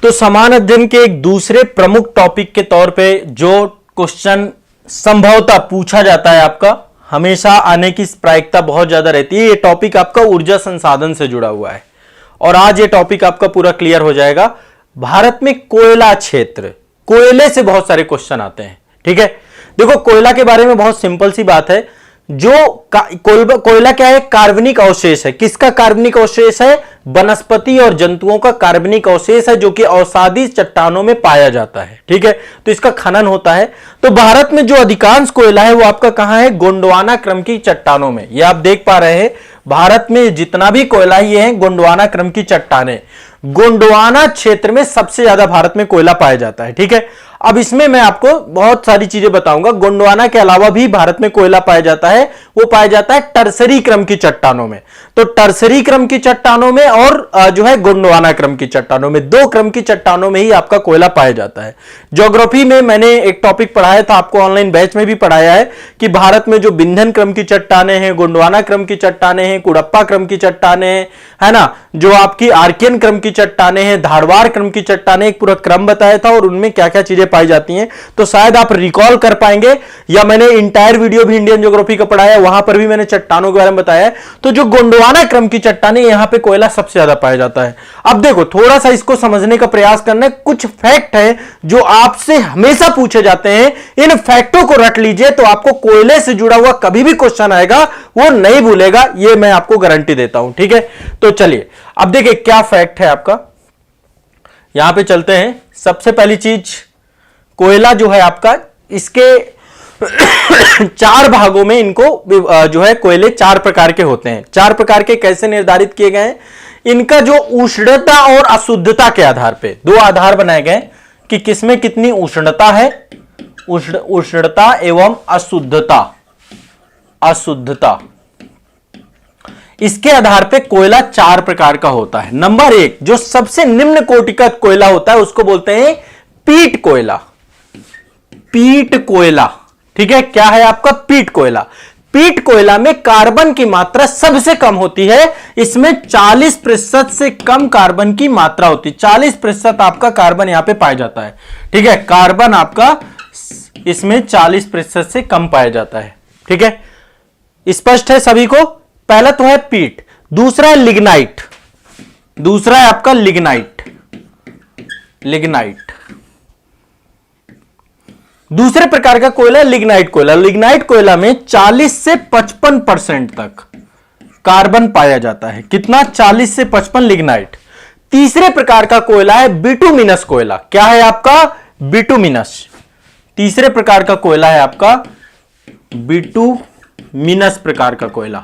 तो समान अध्ययन के एक दूसरे प्रमुख टॉपिक के तौर पे जो क्वेश्चन संभवतः पूछा जाता है, आपका हमेशा आने की प्रायिकता बहुत ज्यादा रहती है, ये टॉपिक आपका ऊर्जा संसाधन से जुड़ा हुआ है। और आज ये टॉपिक आपका पूरा क्लियर हो जाएगा। भारत में कोयला क्षेत्र, कोयले से बहुत सारे क्वेश्चन आते हैं। ठीक है, देखो कोयला के बारे में बहुत सिंपल सी बात है। जो कोयला क्या है? कार्बनिक अवशेष है। किसका कार्बनिक अवशेष है? वनस्पति और जंतुओं का कार्बनिक अवशेष है, जो कि अवसादी चट्टानों में पाया जाता है। ठीक है, तो इसका खनन होता है। तो भारत में जो अधिकांश कोयला है वो आपका कहां है? गोंडवाना क्रम की चट्टानों में। ये आप देख पा रहे हैं, भारत में जितना भी कोयला ये है गोंडवाना क्रम की चट्टानें। गोंडवाना क्षेत्र में सबसे ज्यादा भारत में कोयला पाया जाता है। ठीक है, अब इसमें मैं आपको बहुत सारी चीजें बताऊंगा। गोंडवाना के अलावा भी भारत में कोयला पाया जाता है, वो पाया जाता है टर्सरी क्रम की चट्टानों में। तो टर्सरी क्रम की चट्टानों में और जो है गोंडवाना क्रम की चट्टानों में, दो क्रम की चट्टानों में ही आपका कोयला पाया जाता है। ज्योग्राफी में मैंने एक टॉपिक पढ़ाया था, आपको ऑनलाइन बैच में भी पढ़ाया है कि भारत में जो विंध्यन क्रम की चट्टानें हैं, गोंडवाना क्रम की चट्टानें हैं, कुड़प्पा क्रम की चट्टानें हैं, है ना, जो आपकी आर्कियन क्रम की चट्टानें हैं, धारवाड़ क्रम की चट्टानें, एक पूरा क्रम बताया था और उनमें क्या क्या चीजें पाई जाती हैं। तो शायद आप रिकॉल कर पाएंगे, या मैंने इंटायर वीडियो भी इंडियन ज्योग्राफी का पढ़ाया, वहां पर भी मैंने चट्टानों के बारे में बताया। तो जो गोंडवाना क्रम की चट्टानें, यहां पे कोयला सबसे ज्यादा पाया जाता है। अब देखो थोड़ा सा इसको समझने का प्रयास करना है। कुछ फैक्ट है जो आपसे हमेशा पूछे जाते हैं, इन फैक्टों को रट लीजिए तो आपको कोयले से जुड़ा हुआ कभी भी क्वेश्चन आएगा वो नहीं भूलेगा, ये मैं आपको गारंटी देता हूं। ठीक है, तो चलिए अब देखिए क्या फैक्ट है आपका। यहां पे चलते हैं। सबसे पहली चीज, कोयला जो है आपका, इसके चार भागों में इनको जो है कोयले चार प्रकार के होते हैं। चार प्रकार के कैसे निर्धारित किए गए हैं? इनका जो उष्णता और अशुद्धता के आधार पे दो आधार बनाए गए कि किसमें कितनी उष्णता है, उष्णता एवं अशुद्धता। इसके आधार पे कोयला चार प्रकार का होता है। नंबर एक, जो सबसे निम्न कोटि का कोयला होता है उसको बोलते हैं पीट कोयला। पीट कोयला, ठीक है, क्या है आपका? पीट कोयला। पीट कोयला में कार्बन की मात्रा सबसे कम होती है। इसमें 40% से कम कार्बन की मात्रा होती है। 40% आपका कार्बन यहां पे पाया जाता है। ठीक है, कार्बन आपका इसमें 40% से कम पाया जाता है। ठीक है, स्पष्ट है सभी को? पहला तो है पीट, दूसरा है लिग्नाइट, दूसरा है आपका लिग्नाइट। दूसरे प्रकार का कोयला लिग्नाइट कोयला। लिग्नाइट कोयला में 40 से 55% तक कार्बन पाया जाता है। कितना? 40 से 55 लिग्नाइट। तीसरे प्रकार का कोयला है बिटुमिनस कोयला। क्या है आपका? बिटुमिनस। तीसरे प्रकार का कोयला है आपका बिटुमिनस प्रकार का कोयला।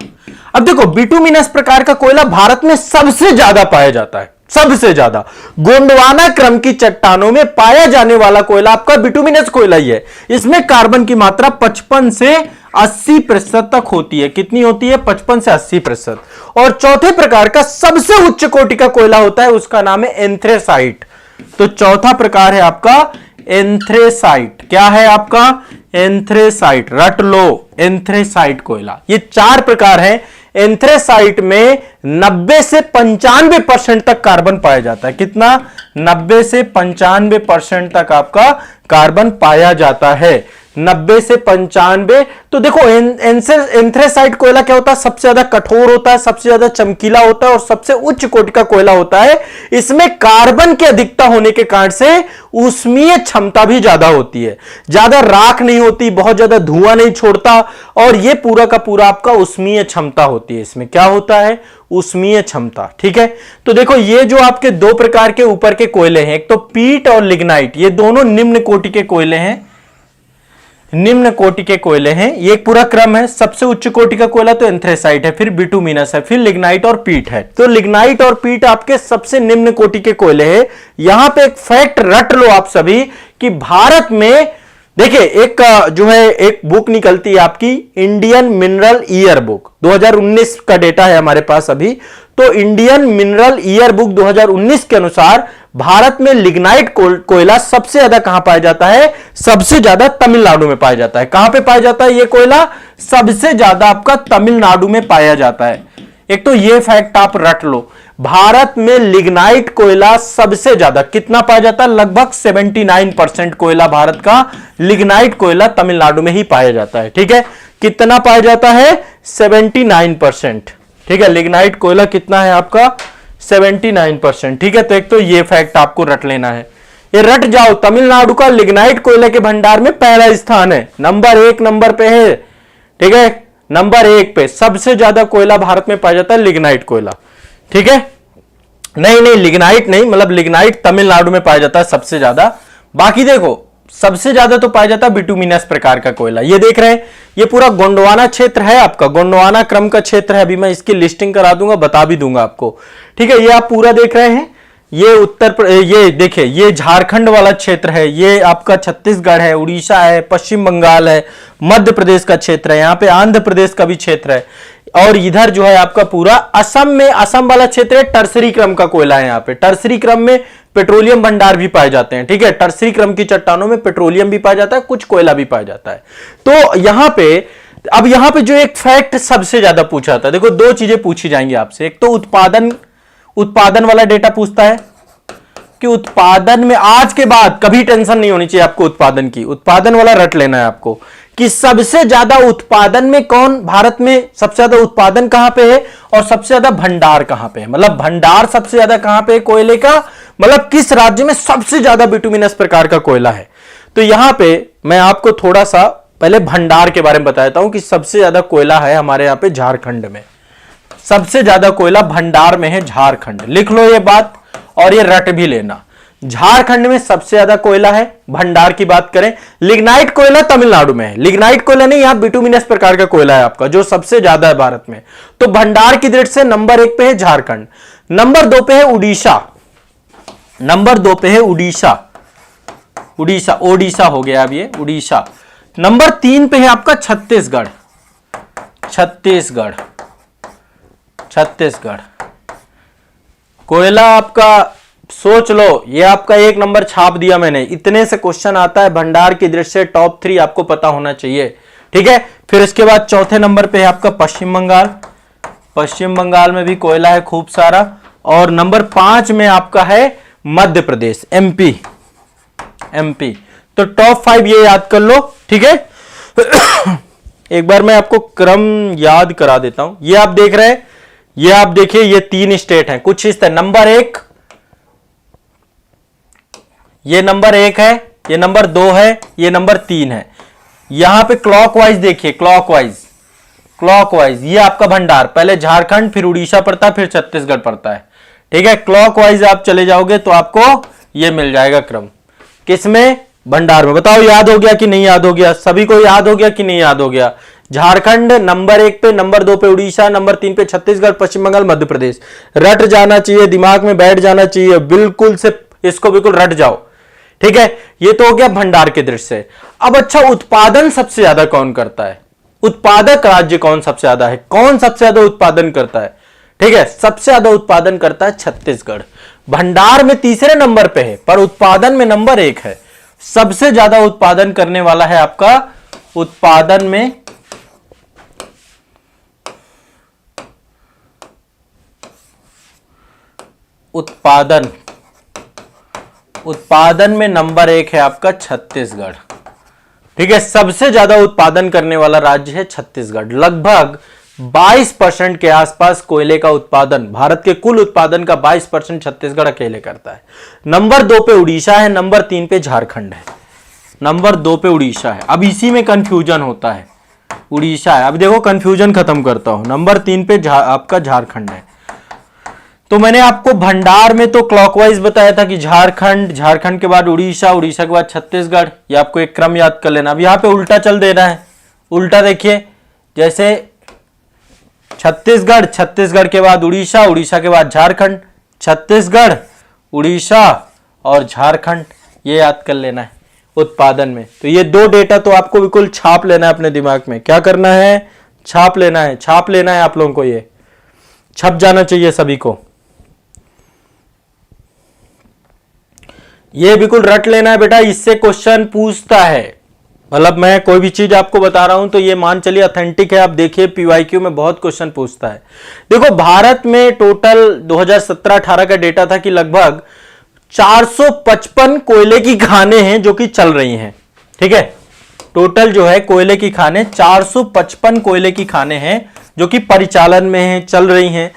अब देखो, बिटुमिनस प्रकार का कोयला भारत में सबसे ज्यादा पाया जाता है, सबसे ज्यादा। गोंडवाना क्रम की चट्टानों में पाया जाने वाला कोयला आपका बिटुमिनस कोयला ही है। इसमें कार्बन की मात्रा 55 से 80% तक होती है। कितनी होती है? 55 से 80%। और चौथे प्रकार का सबसे उच्च कोटि का कोयला होता है, उसका नाम है एंथ्रेसाइट। तो चौथा प्रकार है आपका एंथ्रेसाइट। क्या है आपका? एंथ्रेसाइट। रट लो, एंथ्रेसाइट कोयला। ये चार प्रकार है। एंथ्रेसाइट में 90 से 95% तक कार्बन पाया जाता है। कितना? 90 से 95% तक आपका कार्बन पाया जाता है। 90 से 95। तो देखो एंथ्रेसाइट कोयला क्या होता है? सबसे ज्यादा कठोर होता है, सबसे ज्यादा चमकीला होता है और सबसे उच्च कोटि का कोयला होता है। इसमें कार्बन की अधिकता होने के कारण से ऊष्मीय क्षमता भी ज्यादा होती है। ज्यादा राख नहीं होती, बहुत ज्यादा धुआं नहीं छोड़ता, और यह पूरा का पूरा आपका ऊष्मीय क्षमता होती है। इसमें क्या होता है? ऊष्मीय क्षमता। ठीक है, तो देखो ये जो आपके दो प्रकार के ऊपर के कोयले हैं, एक तो पीट और लिग्नाइट, ये दोनों निम्न कोटि के कोयले हैं। निम्न कोटि के कोयले हैं, ये एक पूरा क्रम है। सबसे उच्च कोटि का कोयला तो एंथ्रेसाइट है, फिर बिटुमिनस है, फिर लिग्नाइट और पीट है। तो लिग्नाइट और पीट आपके सबसे निम्न कोटि के कोयले हैं। यहां पे एक फैक्ट रट लो आप सभी कि भारत में देखिए एक जो है एक बुक निकलती है आपकी इंडियन मिनरल ईयर बुक, 2019 का डेटा है हमारे पास अभी। तो इंडियन मिनरल ईयर बुक 2019 के अनुसार भारत में लिग्नाइट कोयला सबसे ज्यादा कहां पाया जाता है? सबसे ज्यादा तमिलनाडु में पाया जाता है। कहां पे पाया जाता है ये कोयला? सबसे ज्यादा आपका तमिलनाडु में पाया जाता है। एक तो ये फैक्ट आप रट लो। भारत में लिग्नाइट कोयला सबसे ज्यादा कितना पाया जाता है? लगभग 79% कोयला भारत का लिग्नाइट कोयला तमिलनाडु में ही पाया जाता है। ठीक है, कितना पाया जाता है? 79%। ठीक है, लिग्नाइट कोयला कितना है आपका? 79%। ठीक है, तो एक तो ये फैक्ट आपको रट लेना है, ये रट जाओ। तमिलनाडु का लिग्नाइट कोयले के भंडार में पहला स्थान है, नंबर 1 नंबर पे है। ठीक है, नंबर 1 पे सबसे ज्यादा कोयला भारत में पाया जाता है लिग्नाइट कोयला। ठीक है, नहीं लिग्नाइट नहीं, मतलब लिग्नाइट तमिलनाडु में पाया जाता है सबसे ज्यादा। बाकी देखो सबसे ज्यादा तो पाया जाता है बिटुमिनस प्रकार का कोयला। ये देख रहे हैं, ये पूरा गोंडवाना क्षेत्र है आपका, गोंडवाना क्रम का क्षेत्र है। अभी मैं इसकी लिस्टिंग करा दूंगा, बता भी दूंगा आपको। ठीक है, ये आप पूरा देख रहे हैं, ये देखिए, ये झारखंड वाला क्षेत्र है, ये आपका छत्तीसगढ़ है, उड़ीसा है, पश्चिम बंगाल है, मध्य प्रदेश का क्षेत्र है, यहाँ पे आंध्र प्रदेश का भी क्षेत्र है, और इधर जो है आपका पूरा असम में, असम वाला क्षेत्र है। टर्सरी क्रम का कोयला है यहाँ पे, टर्सरी क्रम में पेट्रोलियम भंडार भी पाए जाते हैं। ठीक है, टर्सरी क्रम की चट्टानों में पेट्रोलियम भी पाया जाता है, कुछ कोयला भी पाया जाता है। तो यहां पे अब यहां पे जो एक फैक्ट सबसे ज्यादा पूछा जाता है, देखो दो चीजें पूछी जाएंगी आपसे। एक तो उत्पादन वाला डेटा पूछता है कि उत्पादन में आज के बाद कभी टेंशन नहीं होनी चाहिए आपको उत्पादन की, उत्पादन वाला रट लेना है आपको कि सबसे ज्यादा उत्पादन में कौन, भारत में सबसे ज्यादा उत्पादन कहां पे है और सबसे ज्यादा भंडार कहां पे है, मतलब भंडार सबसे ज्यादा कहां पे है कोयले का, मतलब किस राज्य में सबसे ज्यादा बिटुमिनस प्रकार का कोयला है। तो यहां पे मैं आपको थोड़ा सा पहले भंडार के बारे में बताता हूं कि सबसे ज्यादा कोयला है हमारे यहां पे झारखंड में, सबसे ज्यादा कोयला भंडार में है झारखंड। लिख लो ये बात और ये रट भी लेना, झारखंड में सबसे ज्यादा कोयला है। भंडार की बात करें, लिग्नाइट कोयला तमिलनाडु में है, लिग्नाइट कोयला नहीं, यहां बिटुमिनस प्रकार का कोयला है आपका जो सबसे ज्यादा है भारत में। तो भंडार की दृष्टि से नंबर 1 पे है झारखंड, नंबर 2 पे है उड़ीसा, नंबर 2 पे है उड़ीसा, ओडिशा हो गया अब ये उड़ीसा। नंबर 3 पे है आपका छत्तीसगढ़, छत्तीसगढ़ कोयला आपका सोच लो, ये आपका 1 नंबर छाप दिया मैंने। इतने से क्वेश्चन आता है भंडार की दृष्टि से, टॉप 3 आपको पता होना चाहिए। ठीक है, फिर इसके बाद चौथे नंबर पे है आपका पश्चिम बंगाल, पश्चिम बंगाल में भी कोयला है खूब सारा। और नंबर 5 में आपका है मध्य प्रदेश, एमपी। तो टॉप 5 ये याद कर लो। ठीक है, एक बार मैं आपको क्रम याद करा देता हूं। ये आप देख रहे हैं, ये आप देखिए, ये 3 स्टेट हैं कुछ इस तरह। नंबर 1 ये नंबर 1 है, ये नंबर 2 है, ये नंबर 3 है। यहां पे क्लॉकवाइज देखिए, क्लॉकवाइज ये आपका भंडार, पहले झारखंड, फिर उड़ीसा पड़ता है, फिर छत्तीसगढ़ पड़ता है। ठीक है, क्लॉकवाइज आप चले जाओगे तो आपको ये मिल जाएगा क्रम, किसमें? भंडार में। बताओ याद हो गया कि नहीं याद हो गया? सभी को याद हो गया कि नहीं याद हो गया? झारखंड नंबर 1 पे, नंबर 2 पे उड़ीसा, नंबर 3 पे छत्तीसगढ़, पश्चिम बंगाल, मध्य प्रदेश। रट जाना चाहिए, दिमाग में बैठ जाना चाहिए, बिल्कुल से इसको बिल्कुल रट जाओ। ठीक है, ये तो हो गया भंडार के दृष्टि से। अब अच्छा, उत्पादन सबसे ज्यादा कौन करता है? उत्पादक राज्य कौन सबसे ज्यादा है? कौन सबसे ज्यादा उत्पादन करता है? ठीक है, सबसे ज्यादा उत्पादन करता है छत्तीसगढ़। भंडार में तीसरे नंबर पे है पर उत्पादन में नंबर 1 है। सबसे ज्यादा उत्पादन करने वाला है आपका, उत्पादन में नंबर 1 है आपका छत्तीसगढ़। ठीक है, सबसे ज्यादा उत्पादन करने वाला राज्य है छत्तीसगढ़। लगभग 22% के आसपास कोयले का उत्पादन, भारत के कुल उत्पादन का 22% छत्तीसगढ़ अकेले करता है। नंबर 2 पे उड़ीसा है, नंबर 3 पे झारखंड है, नंबर 2 पे उड़ीसा है। अब इसी में कंफ्यूजन होता है, उड़ीसा है। अब देखो कंफ्यूजन खत्म करता हूं, नंबर 3 पे आपका झारखंड है। तो मैंने आपको भंडार में तो क्लॉकवाइज बताया था कि झारखंड के बाद उड़ीसा, उड़ीसा के बाद छत्तीसगढ़। ये आपको एक क्रम याद कर लेना। अब यहां पे उल्टा चल देना है, उल्टा देखिए, जैसे छत्तीसगढ़ के बाद उड़ीसा, उड़ीसा के बाद झारखंड, छत्तीसगढ़, उड़ीसा और झारखंड, ये याद कर लेना है उत्पादन में। तो ये 2 डेटा तो आपको बिल्कुल छाप लेना है अपने दिमाग में। क्या करना है? छाप लेना है आप लोगों को, ये छप जाना चाहिए सभी को। ये बिल्कुल रट लेना है बेटा, इससे क्वेश्चन पूछता है। मतलब मैं कोई भी चीज आपको बता रहा हूं तो ये मान चलिए ऑथेंटिक है। आप देखिए पीवाईक्यू में बहुत क्वेश्चन पूछता है। देखो भारत में टोटल 2017-18 का डेटा था कि लगभग 455 कोयले की खानें हैं जो कि चल रही हैं। ठीक है, टोटल जो है कोयले की खानें 455 कोयले की खानें हैं जो कि परिचालन में हैं, चल रही हैं।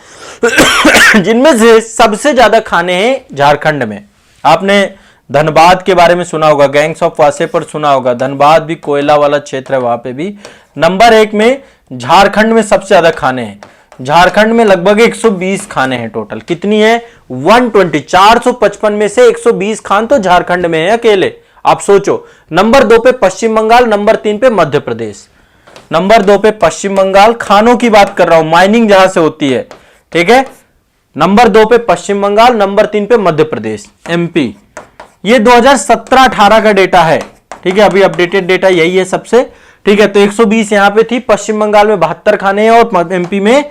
जिनमें से सबसे ज्यादा खानें हैं झारखंड में। आपने धनबाद के बारे में सुना होगा, गैंग्स ऑफ वासेपुर सुना होगा। धनबाद भी कोयला वाला क्षेत्र है, वहां पे भी नंबर 1 में झारखंड में सबसे ज्यादा खाने हैं। झारखंड में लगभग 120 खाने हैं टोटल। कितनी है? 120। 455 में से 120 खान तो झारखंड में है अकेले। आप सोचो। नंबर 2 पे पश्चिम बंगाल, नंबर 3 पे मध्य प्रदेश। नंबर 2 पे पश्चिम बंगाल, खानों की बात कर रहा हूं, माइनिंग जहां से होती है। ठीक है, नंबर 2 पे पश्चिम बंगाल, नंबर 3 पे मध्य प्रदेश, एमपी। ये 2017-18 का डेटा है। ठीक है, अभी अपडेटेड डेटा यही है सबसे। ठीक है, तो 120 यहां पे थी, पश्चिम बंगाल में 72 खाने हैं और एमपी में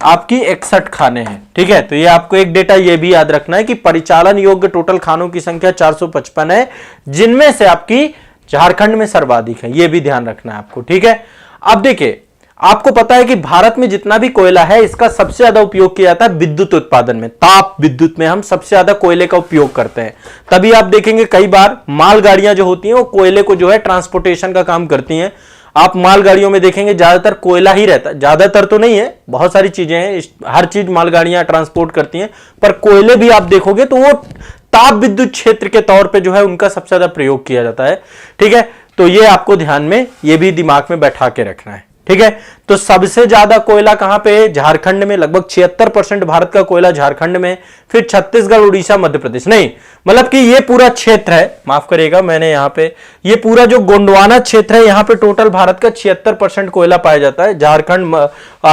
आपकी 61 खाने हैं। ठीक है, तो ये आपको एक डेटा ये भी याद रखना है कि परिचालन योग्य टोटल खानों की संख्या 455 है, जिनमें से आपकी झारखंड में सर्वाधिक है। ये भी ध्यान रखना है आपको। ठीक है, अब देखिए आपको पता है कि भारत में जितना भी कोयला है इसका सबसे ज्यादा उपयोग किया जाता है विद्युत उत्पादन में। ताप विद्युत में हम सबसे ज्यादा कोयले का उपयोग करते हैं। तभी आप देखेंगे कई बार मालगाड़ियां जो होती हैं वो कोयले को जो है ट्रांसपोर्टेशन का काम करती हैं। आप मालगाड़ियों में देखेंगे ज्यादातर कोयला ही रहता है। ज्यादातर तो नहीं है, बहुत सारी चीजें हैं, हर चीज मालगाड़ियां ट्रांसपोर्ट करती हैं, पर कोयले भी आप देखोगे तो वो ताप विद्युत क्षेत्र के तौर पर जो है उनका सबसे ज्यादा प्रयोग किया जाता है। ठीक है, तो ये आपको ध्यान में, ये भी दिमाग में बैठा के रखना है। ठीक है, तो सबसे ज्यादा कोयला कहां पे है? झारखंड में। लगभग 76% भारत का कोयला झारखंड में, फिर छत्तीसगढ़, उड़ीसा, मध्य प्रदेश। नहीं, मतलब कि ये पूरा क्षेत्र है, माफ करिएगा मैंने यहां पे, ये पूरा जो गोंडवाना क्षेत्र है यहां पे टोटल भारत का 76% कोयला पाया जाता है। झारखंड,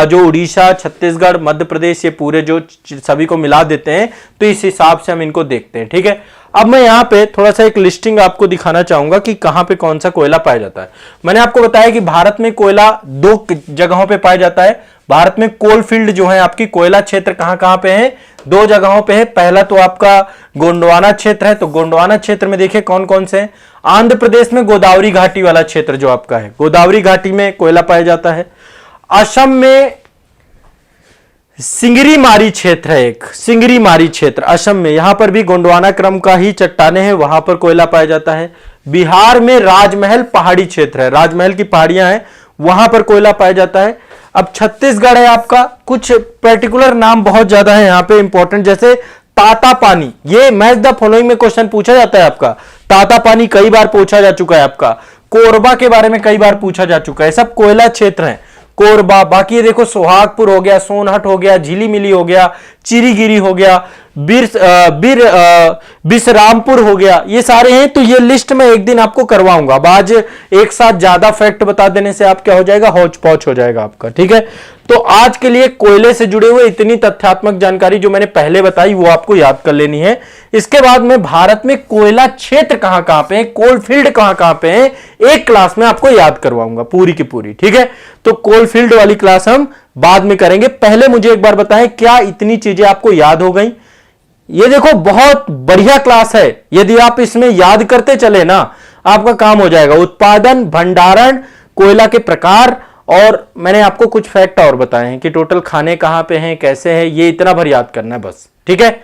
जो उड़ीसा, छत्तीसगढ़, मध्य प्रदेश, ये पूरे जो सभी को मिला देते हैं, तो इस हिसाब से हम इनको देखते हैं। ठीक है, अब मैं यहां पे थोड़ा सा एक लिस्टिंग आपको दिखाना चाहूंगा कि कहां पे कौन सा कोयला पाया जाता है। मैंने आपको बताया कि भारत में कोयला 2 जगहों पे पाया जाता है। भारत में कोल फील्ड जो है आपकी, कोयला क्षेत्र कहां कहां पे है? 2 जगहों पे है। पहला तो आपका गोंडवाना क्षेत्र है, तो गोंडवाना क्षेत्र में देखिए कौन कौन से हैं। आंध्र प्रदेश में गोदावरी घाटी वाला क्षेत्र जो आपका है, गोदावरी घाटी में कोयला पाया जाता है। असम में सिंगरी मारी क्षेत्र है, एक सिंगरी मारी क्षेत्र असम में, यहां पर भी गोंडवाना क्रम का ही चट्टाने हैं, वहां पर कोयला पाया जाता है। बिहार में राजमहल पहाड़ी क्षेत्र है, राजमहल की पहाड़ियां हैं, वहां पर कोयला पाया जाता है। अब छत्तीसगढ़ है आपका, कुछ पर्टिकुलर नाम बहुत ज्यादा है यहां पे इंपॉर्टेंट, जैसे ताता पानी। ये मैच द फॉलोइंग में क्वेश्चन पूछा जाता है आपका। ताता पानी कई बार पूछा जा चुका है आपका। कोरबा के बारे में कई बार पूछा जा चुका है। सब कोयला क्षेत्र है, कोरबा। बाकी ये देखो सोहागपुर हो गया, सोनहट हो गया, झिलीमिली हो गया, चिरीगिरी हो गया, बिसरामपुर हो गया, ये सारे हैं। तो ये लिस्ट में एक दिन आपको करवाऊंगा। अब आज एक साथ ज्यादा फैक्ट बता देने से आप क्या हो जाएगा, हौच पौच हो जाएगा आपका। ठीक है, तो आज के लिए कोयले से जुड़े हुए इतनी तथ्यात्मक जानकारी जो मैंने पहले बताई वो आपको याद कर लेनी है। इसके बाद में भारत में कोयला क्षेत्र कहां कहां पे है, कोल फील्ड कहां कहां पे है, एक क्लास में आपको याद करवाऊंगा पूरी की पूरी। ठीक है, तो कोल फील्ड वाली क्लास हम बाद में करेंगे। पहले मुझे एक बार बताएं, क्या इतनी चीजें आपको याद हो गई? ये देखो बहुत बढ़िया क्लास है, यदि आप इसमें याद करते चले ना आपका काम हो जाएगा। उत्पादन, भंडारण, कोयला के प्रकार, और मैंने आपको कुछ फैक्ट और बताए हैं कि टोटल खाने कहां पे हैं, कैसे हैं, ये इतना भर याद करना है बस। ठीक है।